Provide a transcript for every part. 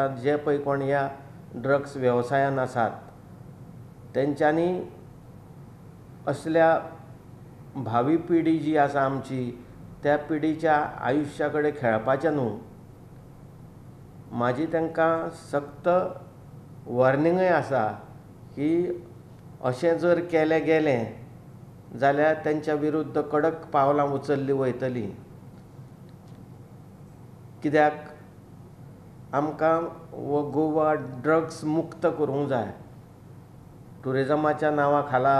जे पळय कोण ह्या ड्रग्स व्यवसायान आसात तेंच्यांनी असल्या भावी पिढी जी आसा आमची त्या पिढीच्या आयुश्या कडेन खेळपाचें न्हू। म्हाजी तांकां सक्त वॉर्निंगय आसा की अशें जर केलें गेलें जाल्यार तेंच्या विरुद्ध कडक पावलां उचल्लीं वयतलीं। कित्याक आमकां हो गोवा ड्रग्स मुक्त करूंक जाय। टुरिजमाच्या नांवा खाला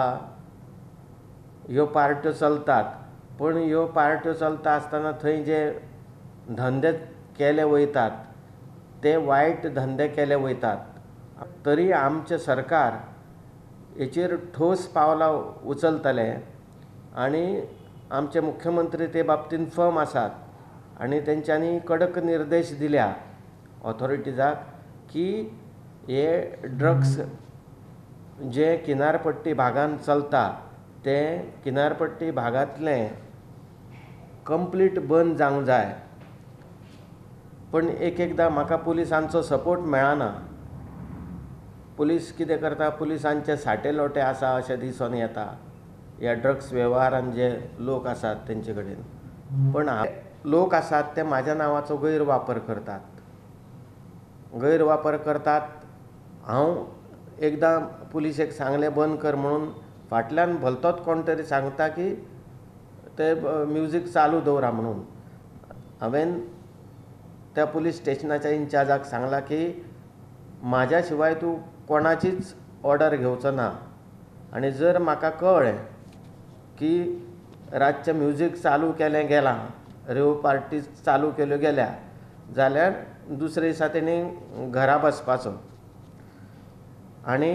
ह्यो पार्ट्यो चलतात, पण ह्यो पार्ट्यो चलता आसतना थंय जे धंदे केले वयतात ते वायट धंदे केले वयतात। तरी आमचें सरकार हेचेर ठोस पावलां उचलतले आनी आमचे मुख्यमंत्री ते बाबतींत फर्म आसात आनी तेंच्यांनी कडक निर्देश दिल्या ऑथॉरिटीजाक की हे ड्रग्स जे किनारपट्टी भागांत चलता ते किनारपट्टी भागांतले कंप्लीट बंद जावंक जाय। पण एकदां म्हाका पुलिसांचो सपोर्ट मेळना। पुलीस कितें करता, पुलिसांचे साठे लोटे आसा अशें दिसून येता ह्या ड्रग्स वेव्हारांत जे लोक आसात तेंचे कडेन। पण लोक आसात ते म्हाज्या नांवाचो गैरवापर करतात। हांव एकदां पुलिसेक सांगलें बंद कर म्हणून, फाटल्यान भलतोच कोण तरी सांगता की ते म्युजीक चालू दवरा म्हणून। हांवें त्या पुलीस स्टेशनाच्या इन्चार्जाक सांगलां की म्हाज्या शिवाय तूं कोणाचीच ऑर्डर घेवचो ना आनी जर म्हाका कळ्ळें की रातचें म्युजीक चालू केलें गेलां, रेव पार्टीज चालू केल्यो गेल्या जाल्यार दुसरे दिसा तेणी घरा बसपाचो। आनी